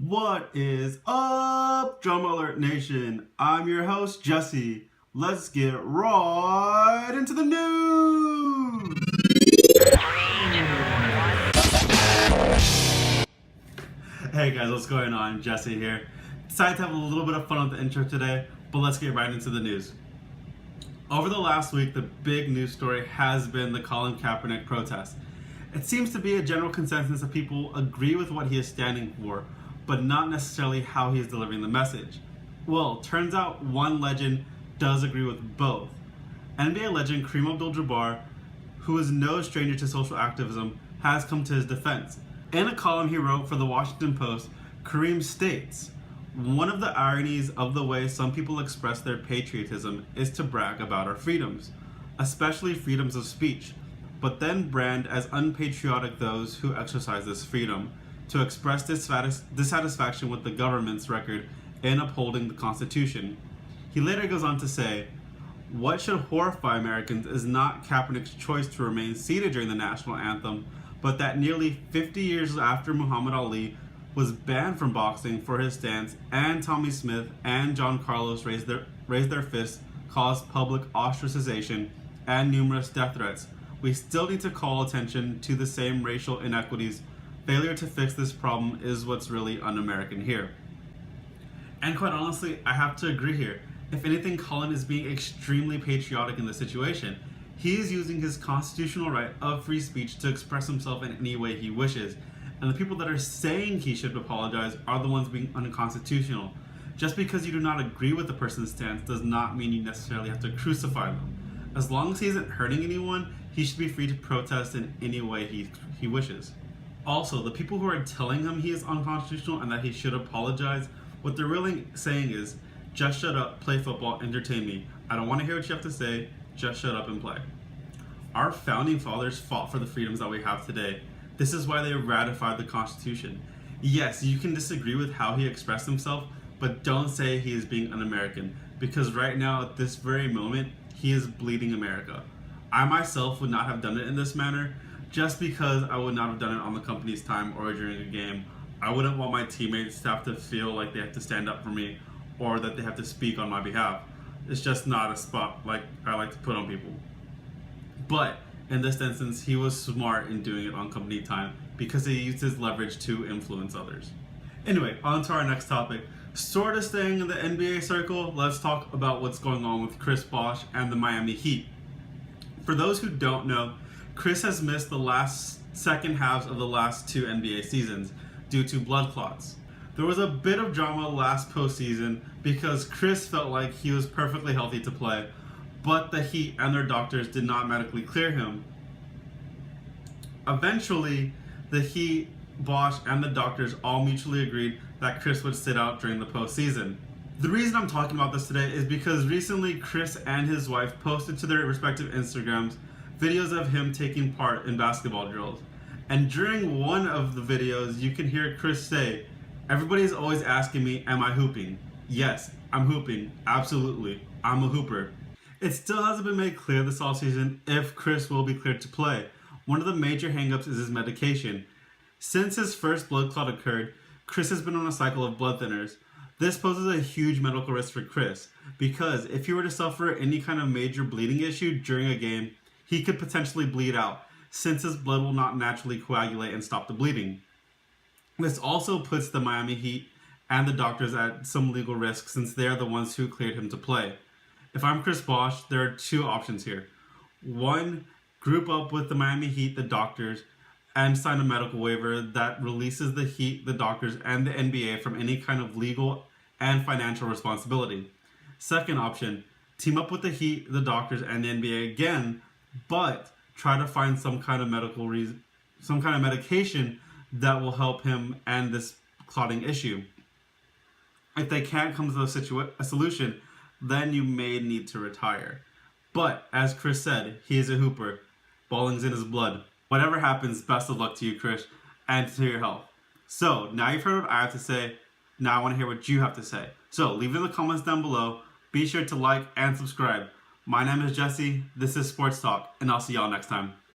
What is up, Drama Alert Nation? I'm your host, Jesse. Let's get right into the news! Hey guys, what's going on? Jesse here. Decided to have a little bit of fun with the intro today, but let's get right into the news. Over the last week, the big news story has been the Colin Kaepernick protest. It seems to be a general consensus that people agree with what he is standing for, but not necessarily how he is delivering the message. Well, turns out one legend does agree with both. NBA legend Kareem Abdul-Jabbar, who is no stranger to social activism, has come to his defense. In a column he wrote for the Washington Post, Kareem states, "One of the ironies of the way some people express their patriotism is to brag about our freedoms, especially freedoms of speech, but then brand as unpatriotic those who exercise this freedom, to express dissatisfaction with the government's record in upholding the Constitution." He later goes on to say, "What should horrify Americans is not Kaepernick's choice to remain seated during the national anthem, but that nearly 50 years after Muhammad Ali was banned from boxing for his stance, and Tommy Smith and John Carlos raised their fists, caused public ostracization and numerous death threats, we still need to call attention to the same racial inequities. Failure to fix this problem is what's really un-American here." And quite honestly, I have to agree here. If anything, Colin is being extremely patriotic in this situation. He is using his constitutional right of free speech to express himself in any way he wishes. And the people that are saying he should apologize are the ones being unconstitutional. Just because you do not agree with the person's stance does not mean you necessarily have to crucify them. As long as he isn't hurting anyone, he should be free to protest in any way he wishes. Also, the people who are telling him he is unconstitutional and that he should apologize, what they're really saying is, just shut up, play football, entertain me. I don't want to hear what you have to say, just shut up and play. Our founding fathers fought for the freedoms that we have today. This is why they ratified the Constitution. Yes, you can disagree with how he expressed himself, but don't say he is being un-American, because right now, at this very moment, he is bleeding America. I myself would not have done it in this manner, just because I would not have done it on the company's time or during a game. I wouldn't want my teammates to have to feel like they have to stand up for me or that they have to speak on my behalf. It's just not a spot like I like to put on people. But in this instance, he was smart in doing it on company time because he used his leverage to influence others. Anyway, on to our next topic. Sort of staying in the NBA circle, let's talk about what's going on with Chris Bosh and the Miami Heat. For those who don't know, Chris has missed the second halves of the last two NBA seasons due to blood clots. There was a bit of drama last postseason because Chris felt like he was perfectly healthy to play, but the Heat and their doctors did not medically clear him. Eventually, the Heat, Bosh, and the doctors all mutually agreed that Chris would sit out during the postseason. The reason I'm talking about this today is because recently Chris and his wife posted to their respective Instagrams videos of him taking part in basketball drills. And during one of the videos, you can hear Chris say, "Everybody's always asking me, am I hooping? Yes, I'm hooping. Absolutely. I'm a hooper." It still hasn't been made clear this offseason if Chris will be cleared to play. One of the major hangups is his medication. Since his first blood clot occurred, Chris has been on a cycle of blood thinners. This poses a huge medical risk for Chris, because if he were to suffer any kind of major bleeding issue during a game, he could potentially bleed out, since his blood will not naturally coagulate and stop the bleeding. This also puts the Miami Heat and the doctors at some legal risk, since they are the ones who cleared him to play. If I'm Chris Bosh, there are two options here. One, group up with the Miami Heat, the doctors, and sign a medical waiver that releases the Heat, the doctors, and the NBA from any kind of legal and financial responsibility. Second option, team up with the Heat, the doctors, and the NBA again, but try to find some kind of medication that will help him end this clotting issue. If they can't come to a solution, then you may need to retire. But as Chris said, he is a hooper. Balling's in his blood. Whatever happens, best of luck to you, Chris, and to your health. So, now you've heard what I have to say. Now I want to hear what you have to say. So, leave it in the comments down below. Be sure to like and subscribe. My name is Jesse. This is Sports Talk, and I'll see y'all next time.